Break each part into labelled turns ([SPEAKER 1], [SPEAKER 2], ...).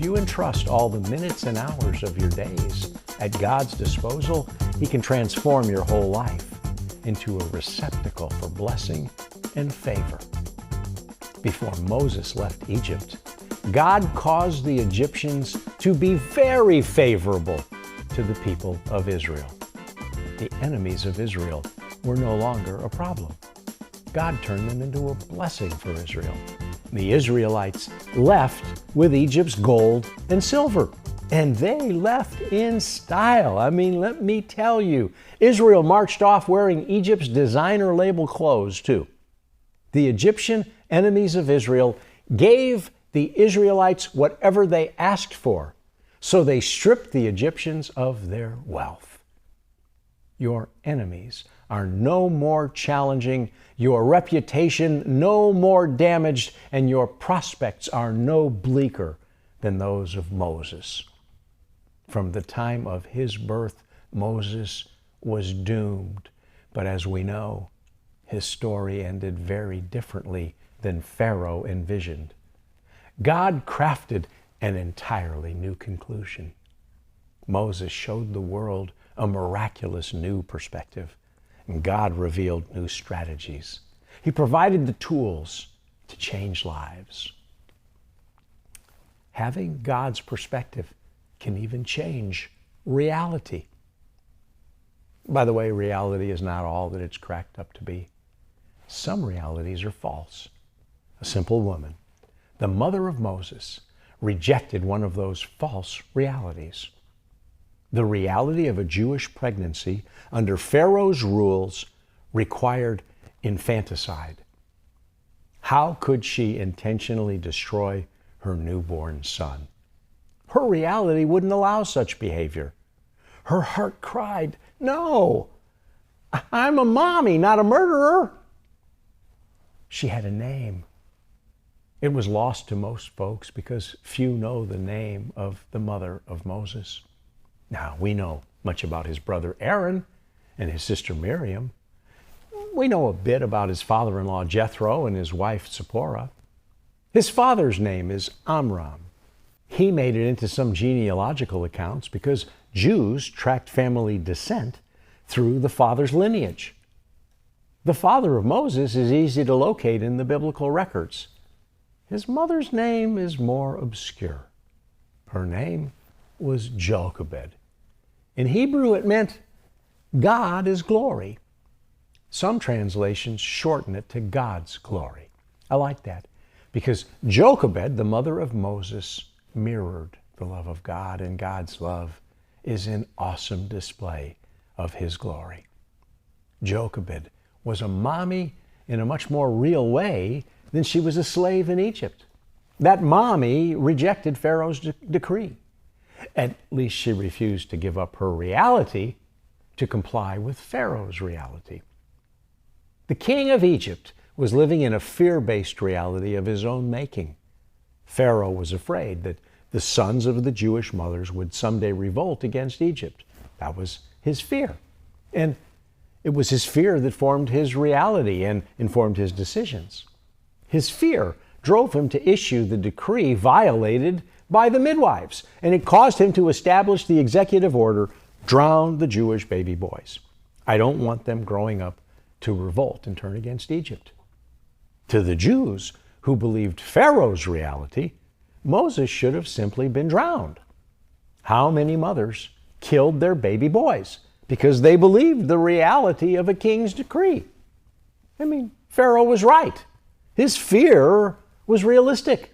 [SPEAKER 1] you entrust all the minutes and hours of your days at God's disposal, He can transform your whole life into a receptacle for blessing and favor. Before Moses left Egypt, God caused the Egyptians to be very favorable to the people of Israel. The enemies of Israel were no longer a problem. God turned them into a blessing for Israel. The Israelites left with Egypt's gold and silver, and they left in style. I mean, let me tell you, Israel marched off wearing Egypt's designer label clothes too. The Egyptian enemies of Israel gave the Israelites whatever they asked for, so they stripped the Egyptians of their wealth. Your enemies are no more challenging, your reputation no more damaged, and your prospects are no bleaker than those of Moses. From the time of his birth, Moses was doomed, but as we know, his story ended very differently than Pharaoh envisioned. God crafted an entirely new conclusion. Moses showed the world a miraculous new perspective, and God revealed new strategies. He provided the tools to change lives. Having God's perspective can even change reality. By the way, reality is not all that it's cracked up to be. Some realities are false. A simple woman, the mother of Moses, rejected one of those false realities. The reality of a Jewish pregnancy under Pharaoh's rules required infanticide. How could she intentionally destroy her newborn son? Her reality wouldn't allow such behavior. Her heart cried, "No, I'm a mommy, not a murderer." She had a name. It was lost to most folks because few know the name of the mother of Moses. Now, we know much about his brother Aaron and his sister Miriam. We know a bit about his father-in-law Jethro and his wife Zipporah. His father's name is Amram. He made it into some genealogical accounts because Jews tracked family descent through the father's lineage. The father of Moses is easy to locate in the biblical records. His mother's name is more obscure. Her name was Jochebed. In Hebrew, it meant God is glory. Some translations shorten it to God's glory. I like that because Jochebed, the mother of Moses, mirrored the love of God, and God's love is an awesome display of His glory. Jochebed was a mommy in a much more real way than she was a slave in Egypt. That mommy rejected Pharaoh's decree. At least she refused to give up her reality to comply with Pharaoh's reality. The king of Egypt was living in a fear-based reality of his own making. Pharaoh was afraid that the sons of the Jewish mothers would someday revolt against Egypt. That was his fear. And it was his fear that formed his reality and informed his decisions. His fear drove him to issue the decree violated by the midwives, and it caused him to establish the executive order, drown the Jewish baby boys. I don't want them growing up to revolt and turn against Egypt. To the Jews who believed Pharaoh's reality, Moses should have simply been drowned. How many mothers killed their baby boys because they believed the reality of a king's decree? I mean, Pharaoh was right. His fear was realistic.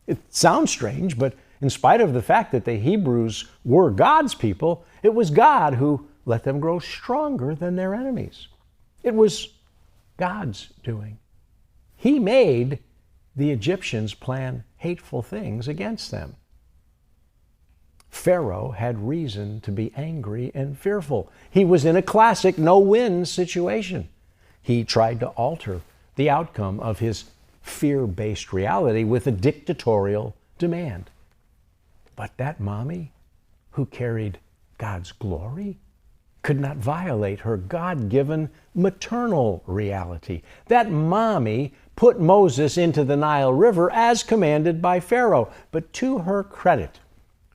[SPEAKER 1] It sounds strange, but in spite of the fact that the Hebrews were God's people, it was God who let them grow stronger than their enemies. It was God's doing. He made the Egyptians plan hateful things against them. Pharaoh had reason to be angry and fearful. He was in a classic no-win situation. He tried to alter the outcome of his fear-based reality with a dictatorial demand. But that mommy who carried God's glory could not violate her God-given maternal reality. That mommy put Moses into the Nile River as commanded by Pharaoh. But to her credit,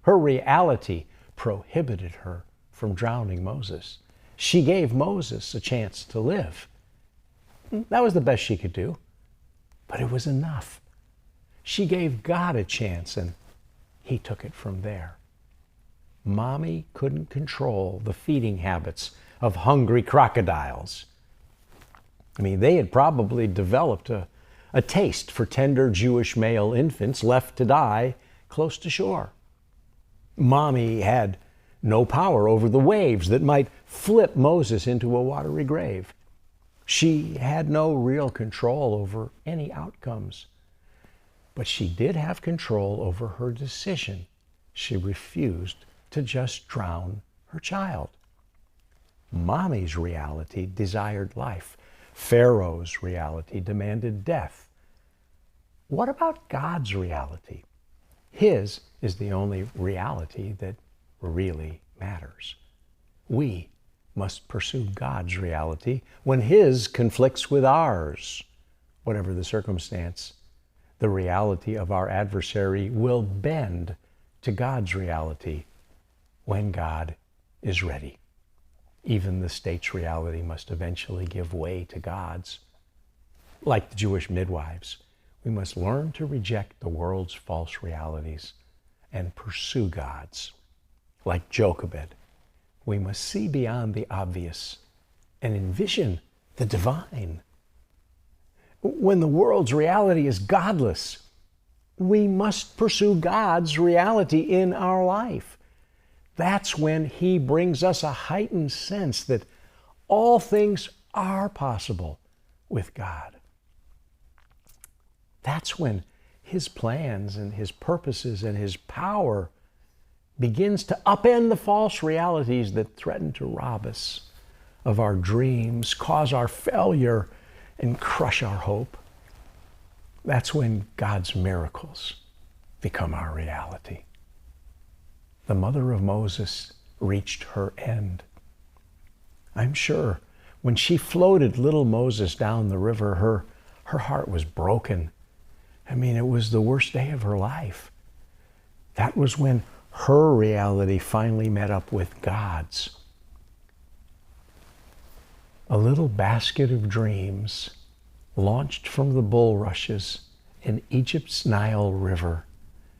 [SPEAKER 1] her reality prohibited her from drowning Moses. She gave Moses a chance to live. That was the best she could do, but it was enough. She gave God a chance, and he took it from there. Mommy couldn't control the feeding habits of hungry crocodiles. They had probably developed a taste for tender Jewish male infants left to die close to shore. Mommy had no power over the waves that might flip Moses into a watery grave. She had no real control over any outcomes, but she did have control over her decision. She refused to just drown her child. Mommy's reality desired life. Pharaoh's reality demanded death. What about God's reality? His is the only reality that really matters. We must pursue God's reality when His conflicts with ours. Whatever the circumstance, the reality of our adversary will bend to God's reality when God is ready. Even the state's reality must eventually give way to God's. Like the Jewish midwives, we must learn to reject the world's false realities and pursue God's. Like Jochebed, we must see beyond the obvious and envision the divine. When the world's reality is godless, we must pursue God's reality in our life. That's when He brings us a heightened sense that all things are possible with God. That's when His plans and His purposes and His power begins to upend the false realities that threaten to rob us of our dreams, cause our failure, and crush our hope. That's when God's miracles become our reality. The mother of Moses reached her end. I'm sure when she floated little Moses down the river, her heart was broken. It was the worst day of her life. That was when her reality finally met up with God's. A little basket of dreams launched from the bulrushes in Egypt's Nile River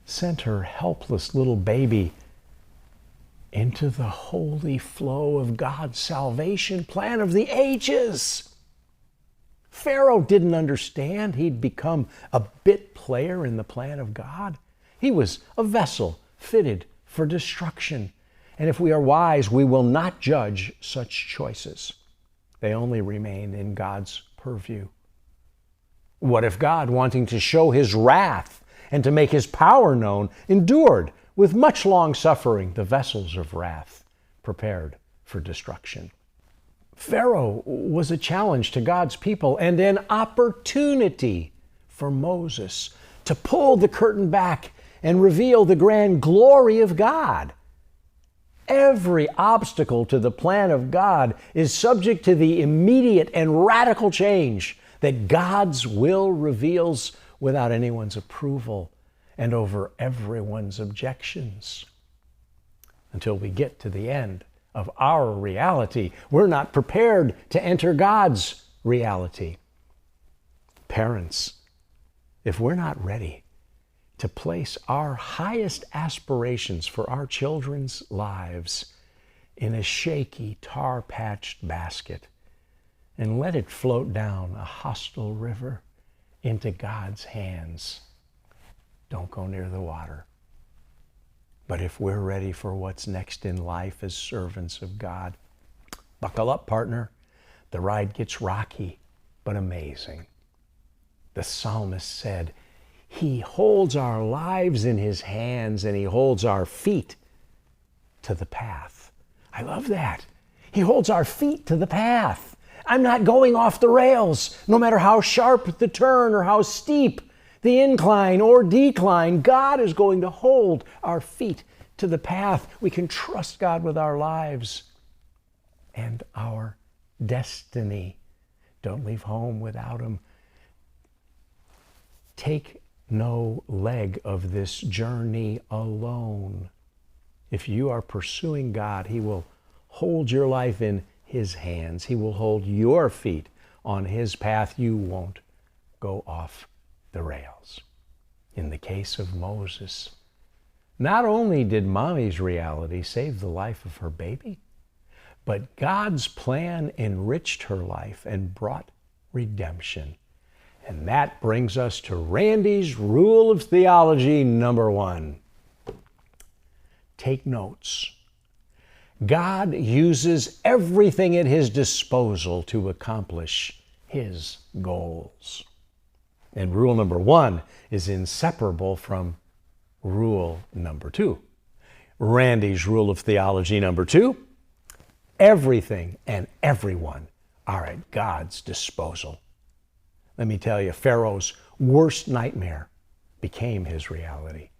[SPEAKER 1] sent her helpless little baby into the holy flow of God's salvation plan of the ages. Pharaoh didn't understand he'd become a bit player in the plan of God. He was a vessel fitted for destruction. And if we are wise, we will not judge such choices. They only remain in God's purview. What if God, wanting to show His wrath and to make His power known, endured with much long suffering the vessels of wrath prepared for destruction? Pharaoh was a challenge to God's people and an opportunity for Moses to pull the curtain back and reveal the grand glory of God. Every obstacle to the plan of God is subject to the immediate and radical change that God's will reveals without anyone's approval and over everyone's objections. Until we get to the end of our reality, we're not prepared to enter God's reality. Parents, if we're not ready to place our highest aspirations for our children's lives in a shaky, tar-patched basket and let it float down a hostile river into God's hands, don't go near the water. But if we're ready for what's next in life as servants of God, buckle up, partner. The ride gets rocky, but amazing. The psalmist said, He holds our lives in His hands and He holds our feet to the path. I love that. He holds our feet to the path. I'm not going off the rails, no matter how sharp the turn or how steep the incline or decline. God is going to hold our feet to the path. We can trust God with our lives. and our destiny. Don't leave home without him. Take no leg of this journey alone. If you are pursuing God, he will hold your life in his hands. He will hold your feet on his path. You won't go off the rails. In the case of Moses, not only did mommy's reality save the life of her baby, but God's plan enriched her life and brought redemption. And that brings us to Randy's rule of theology number 1. Take notes. God uses everything at his disposal to accomplish his goals. And rule number 1 is inseparable from rule number 2. Randy's rule of theology number 2, everything and everyone are at God's disposal. Let me tell you, Pharaoh's worst nightmare became his reality.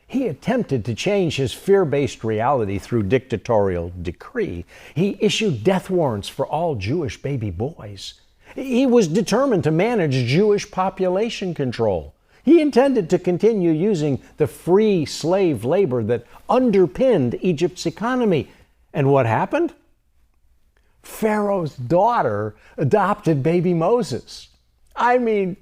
[SPEAKER 1] He attempted to change his fear-based reality through dictatorial decree. He issued death warrants for all Jewish baby boys. He was determined to manage Jewish population control. He intended to continue using the free slave labor that underpinned Egypt's economy. And what happened? Pharaoh's daughter adopted baby Moses. I mean,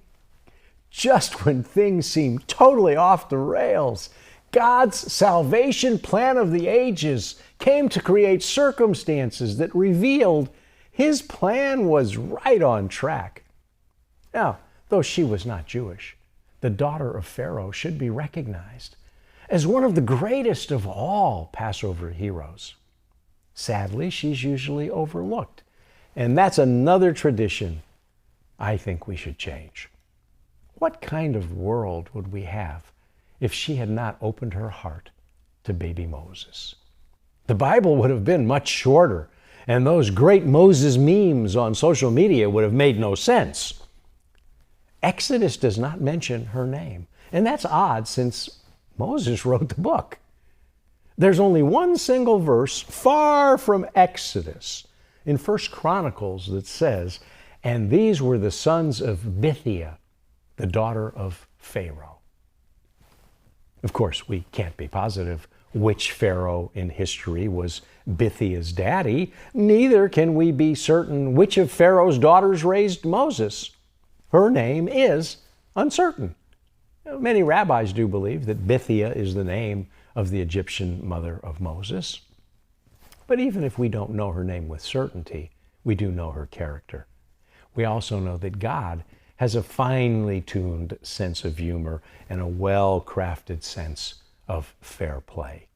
[SPEAKER 1] just when things seem totally off the rails, God's salvation plan of the ages came to create circumstances that revealed his plan was right on track. Now, though she was not Jewish, the daughter of Pharaoh should be recognized as one of the greatest of all Passover heroes. Sadly, she's usually overlooked, and that's another tradition I think we should change. What kind of world would we have if she had not opened her heart to baby Moses? The Bible would have been much shorter, and those great Moses memes on social media would have made no sense. Exodus does not mention her name, and that's odd since Moses wrote the book. There's only one single verse far from Exodus in 1 Chronicles that says, "And these were the sons of Bithiah, the daughter of Pharaoh." Of course, we can't be positive which Pharaoh in history was Bithiah's daddy. Neither can we be certain which of Pharaoh's daughters raised Moses. Her name is uncertain. Many rabbis do believe that Bithiah is the name of the Egyptian mother of Moses. But even if we don't know her name with certainty, we do know her character. We also know that God has a finely tuned sense of humor and a well-crafted sense of fair play.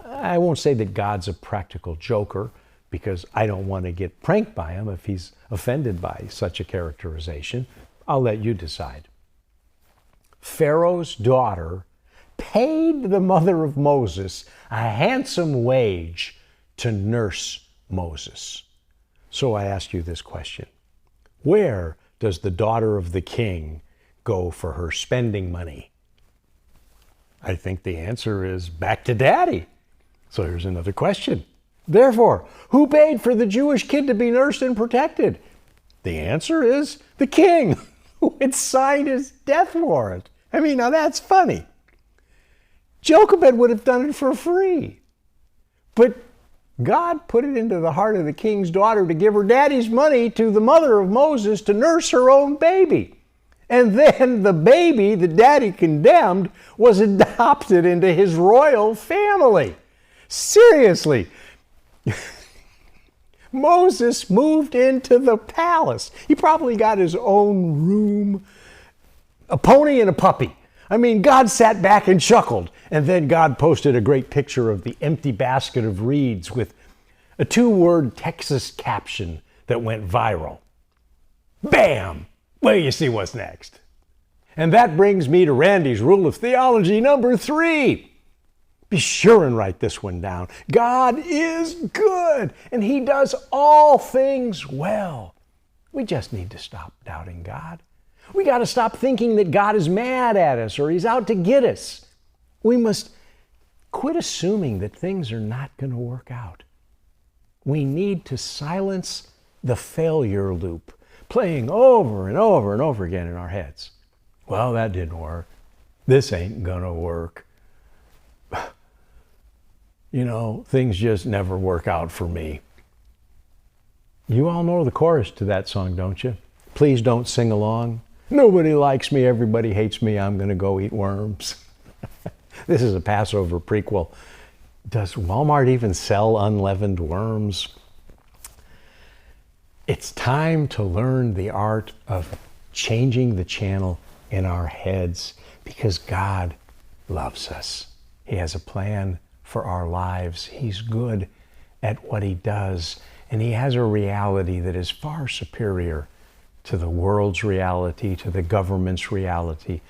[SPEAKER 1] I won't say that God's a practical joker, because I don't want to get pranked by him if he's offended by such a characterization. I'll let you decide. Pharaoh's daughter paid the mother of Moses a handsome wage to nurse Moses. So I ask you this question. Where does the daughter of the king go for her spending money? I think the answer is back to daddy. So here's another question. Therefore, who paid for the Jewish kid to be nursed and protected? The answer is the king, who had signed his death warrant. I mean, now that's funny. Jochebed would have done it for free. But God put it into the heart of the king's daughter to give her daddy's money to the mother of Moses to nurse her own baby. And then the baby that daddy condemned was adopted into his royal family. Seriously. Moses moved into the palace. He probably got his own room, a pony and a puppy. I mean, God sat back and chuckled. And then God posted a great picture of the empty basket of reeds with a 2-word Texas caption that went viral. Bam! Well, you see what's next. And that brings me to Randy's rule of theology number 3. Be sure and write this one down. God is good, and he does all things well. We just need to stop doubting God. We got to stop thinking that God is mad at us or he's out to get us. We must quit assuming that things are not going to work out. We need to silence the failure loop, playing over and over and over again in our heads. Well, that didn't work. This ain't gonna work. You know, things just never work out for me. You all know the chorus to that song, don't you? Please don't sing along. Nobody likes me, everybody hates me, I'm gonna go eat worms. This is a Passover prequel. Does Walmart even sell unleavened worms? It's time to learn the art of changing the channel in our heads because God loves us. He has a plan for our lives. He's good at what he does, and he has a reality that is far superior to the world's reality, to the government's reality,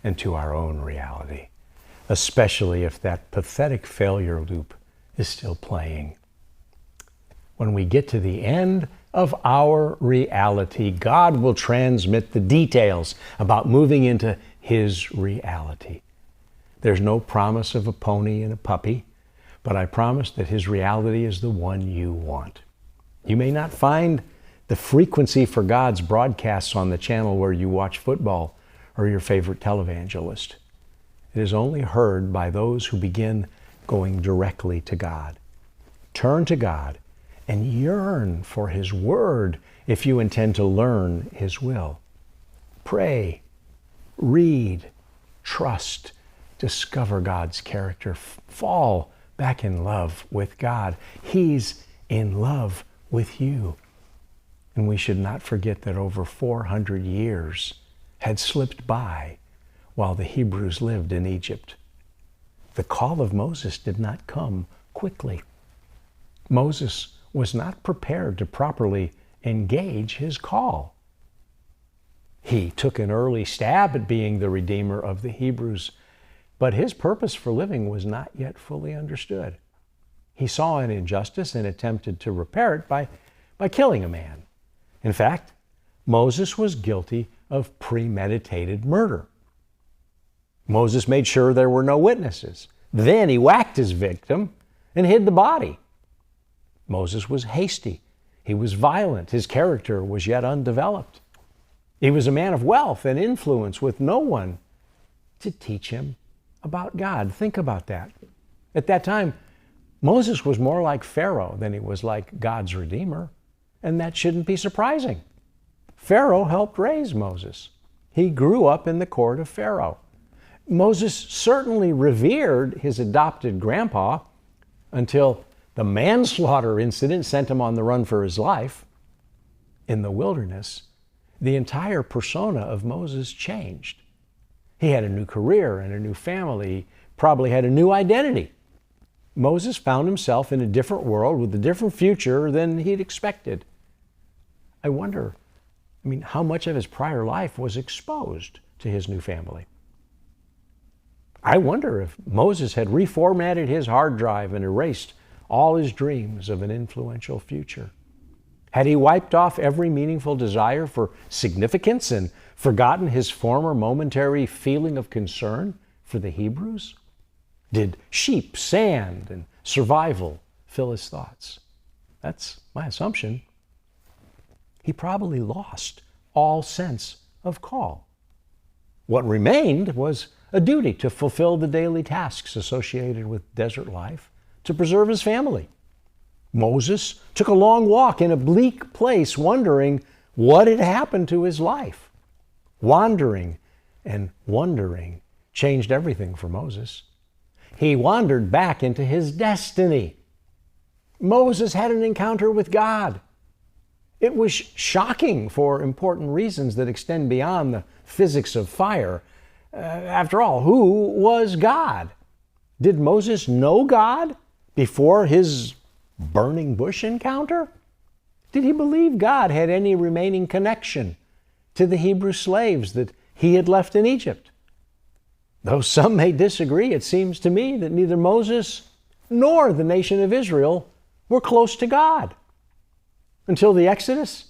[SPEAKER 1] and to our own reality, especially if that pathetic failure loop is still playing. When we get to the end of our reality, God will transmit the details about moving into his reality. There's no promise of a pony and a puppy, but I promise that his reality is the one you want. You may not find the frequency for God's broadcasts on the channel where you watch football or your favorite televangelist. It is only heard by those who begin going directly to God. Turn to God and yearn for his word if you intend to learn his will. Pray, read, trust, discover God's character, fall back in love with God. He's in love with you. And we should not forget that over 400 years had slipped by while the Hebrews lived in Egypt. The call of Moses did not come quickly. Moses was not prepared to properly engage his call. He took an early stab at being the Redeemer of the Hebrews, but his purpose for living was not yet fully understood. He saw an injustice and attempted to repair it by killing a man. In fact, Moses was guilty of premeditated murder. Moses made sure there were no witnesses. Then he whacked his victim and hid the body. Moses was hasty. He was violent. His character was yet undeveloped. He was a man of wealth and influence with no one to teach him about God. Think about that. At that time, Moses was more like Pharaoh than he was like God's Redeemer, and that shouldn't be surprising. Pharaoh helped raise Moses. He grew up in the court of Pharaoh. Moses certainly revered his adopted grandpa until the manslaughter incident sent him on the run for his life. In the wilderness, the entire persona of Moses changed. He had a new career and a new family. He probably had a new identity. Moses found himself in a different world with a different future than he'd expected. I wonder, how much of his prior life was exposed to his new family? I wonder if Moses had reformatted his hard drive and erased all his dreams of an influential future. Had he wiped off every meaningful desire for significance and forgotten his former momentary feeling of concern for the Hebrews? Did sheep, sand, and survival fill his thoughts? That's my assumption. He probably lost all sense of call. What remained was a duty to fulfill the daily tasks associated with desert life, to preserve his family. Moses took a long walk in a bleak place, wondering what had happened to his life. Wandering and wondering changed everything for Moses. He wandered back into his destiny. Moses had an encounter with God. It was shocking for important reasons that extend beyond the physics of fire. After all, who was God? Did Moses know God before his burning bush encounter? Did he believe God had any remaining connection to the Hebrew slaves that he had left in Egypt? Though some may disagree, it seems to me that neither Moses nor the nation of Israel were close to God. Until the Exodus,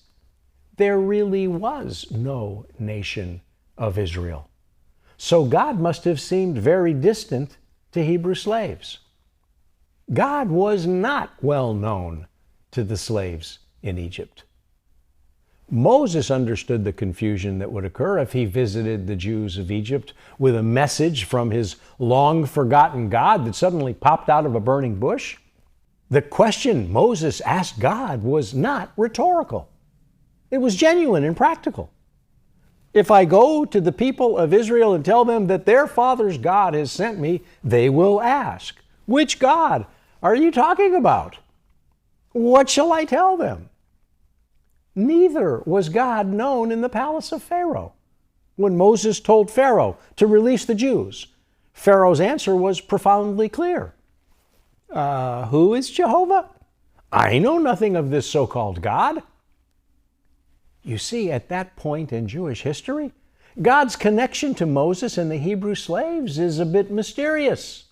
[SPEAKER 1] there really was no nation of Israel. So God must have seemed very distant to Hebrew slaves. God was not well known to the slaves in Egypt. Moses understood the confusion that would occur if he visited the Jews of Egypt with a message from his long-forgotten God that suddenly popped out of a burning bush. The question Moses asked God was not rhetorical. It was genuine and practical. If I go to the people of Israel and tell them that their father's God has sent me, they will ask, "Which God are you talking about?" What shall I tell them? Neither was God known in the palace of Pharaoh. When Moses told Pharaoh to release the Jews, Pharaoh's answer was profoundly clear. Who is Jehovah? I know nothing of this so-called God. You see, at that point in Jewish history, God's connection to Moses and the Hebrew slaves is a bit mysterious.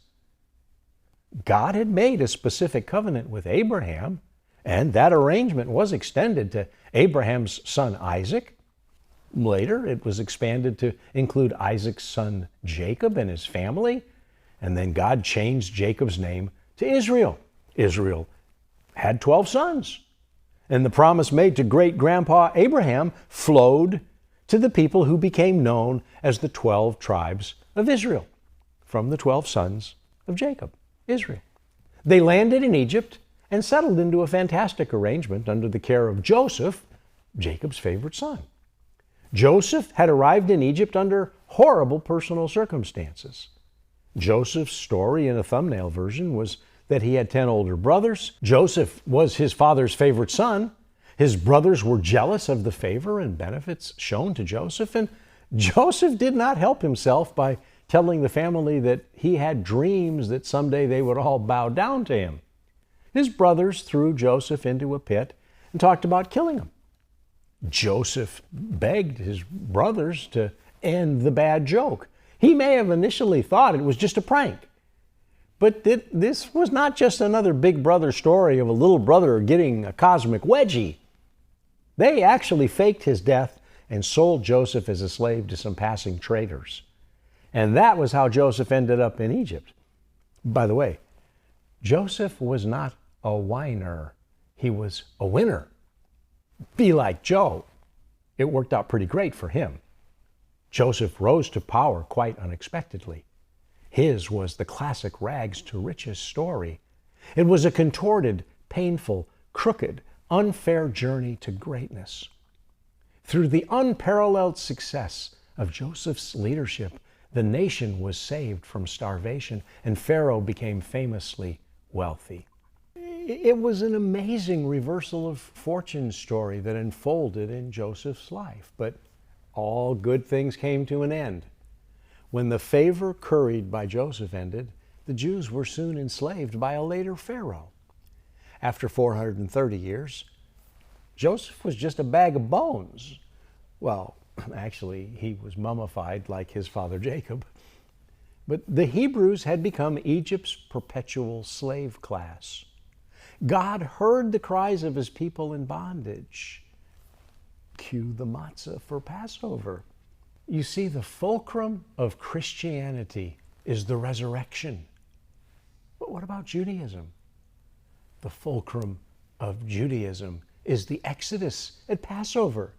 [SPEAKER 1] God had made a specific covenant with Abraham, and that arrangement was extended to Abraham's son Isaac. Later, it was expanded to include Isaac's son Jacob and his family, and then God changed Jacob's name to Israel. Israel had 12 sons, and the promise made to great-grandpa Abraham flowed to the people who became known as the 12 tribes of Israel, from the 12 sons of Jacob, Israel. They landed in Egypt and settled into a fantastic arrangement under the care of Joseph, Jacob's favorite son. Joseph had arrived in Egypt under horrible personal circumstances. Joseph's story in a thumbnail version was that he had 10 older brothers. Joseph was his father's favorite son. His brothers were jealous of the favor and benefits shown to Joseph, and Joseph did not help himself by telling the family that he had dreams that someday they would all bow down to him. His brothers threw Joseph into a pit and talked about killing him. Joseph begged his brothers to end the bad joke. He may have initially thought it was just a prank. But this was not just another big brother story of a little brother getting a cosmic wedgie. They actually faked his death and sold Joseph as a slave to some passing traders. And that was how Joseph ended up in Egypt. By the way, Joseph was not a whiner. He was a winner. Be like Joe. It worked out pretty great for him. Joseph rose to power quite unexpectedly. His was the classic rags to riches story. It was a contorted, painful, crooked, unfair journey to greatness. Through the unparalleled success of Joseph's leadership, the nation was saved from starvation, and Pharaoh became famously wealthy. It was an amazing reversal of fortune story that unfolded in Joseph's life, but all good things came to an end. When the favor curried by Joseph ended, the Jews were soon enslaved by a later Pharaoh. After 430 years, Joseph was just a bag of bones. Well, actually, he was mummified like his father Jacob. But the Hebrews had become Egypt's perpetual slave class. God heard the cries of his people in bondage. Cue the matzah for Passover. You see, the fulcrum of Christianity is the resurrection. But what about Judaism? The fulcrum of Judaism is the Exodus at Passover.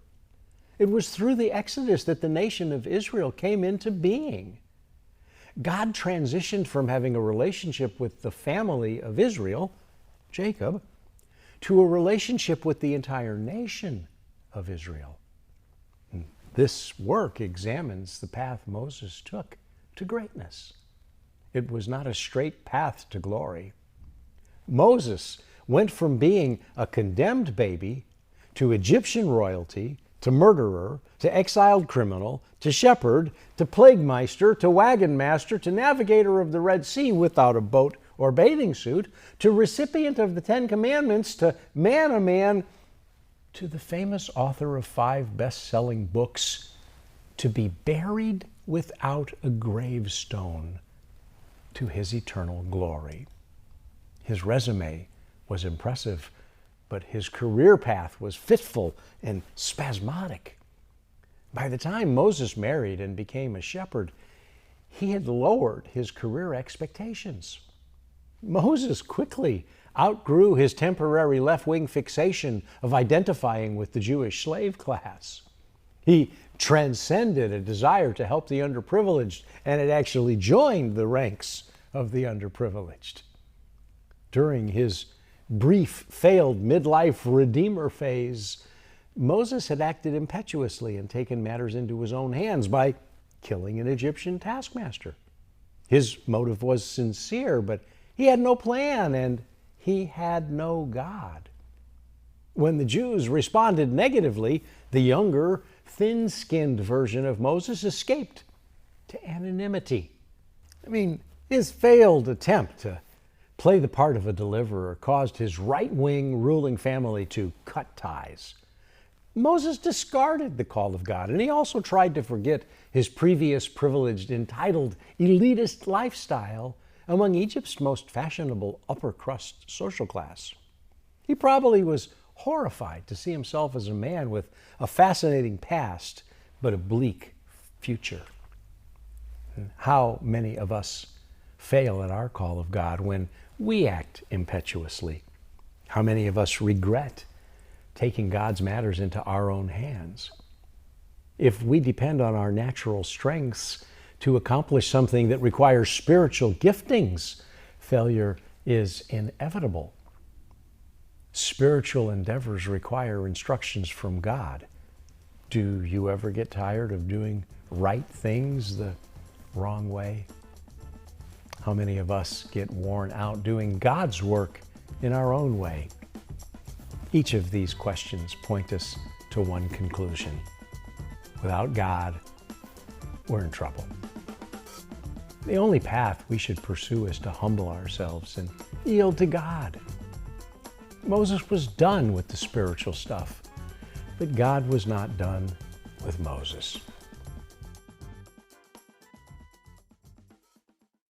[SPEAKER 1] It was through the Exodus that the nation of Israel came into being. God transitioned from having a relationship with the family of Israel, Jacob, to a relationship with the entire nation of Israel. This work examines the path Moses took to greatness. It was not a straight path to glory. Moses went from being a condemned baby to Egyptian royalty, to murderer, to exiled criminal, to shepherd, to plaguemeister, to wagon master, to navigator of the Red Sea without a boat or bathing suit, to recipient of the Ten Commandments, to man, to the famous author of 5 best-selling books, to be buried without a gravestone, to his eternal glory. His resume was impressive, but his career path was fitful and spasmodic. By the time Moses married and became a shepherd, he had lowered his career expectations. Moses quickly outgrew his temporary left-wing fixation of identifying with the Jewish slave class. He transcended a desire to help the underprivileged, and it actually joined the ranks of the underprivileged. During his brief, failed midlife redeemer phase, Moses had acted impetuously and taken matters into his own hands by killing an Egyptian taskmaster. His motive was sincere, but he had no plan and he had no God. When the Jews responded negatively, the younger, thin-skinned version of Moses escaped to anonymity. His failed attempt to play the part of a deliverer caused his right-wing ruling family to cut ties. Moses discarded the call of God, and he also tried to forget his previous privileged, entitled, elitist lifestyle among Egypt's most fashionable upper-crust social class. He probably was horrified to see himself as a man with a fascinating past, but a bleak future. And how many of us fail at our call of God when we act impetuously? How many of us regret taking God's matters into our own hands? If we depend on our natural strengths to accomplish something that requires spiritual giftings, failure is inevitable. Spiritual endeavors require instructions from God. Do you ever get tired of doing right things the wrong way? How many of us get worn out doing God's work in our own way? Each of these questions point us to one conclusion. Without God, we're in trouble. The only path we should pursue is to humble ourselves and yield to God. Moses was done with the spiritual stuff, but God was not done with Moses.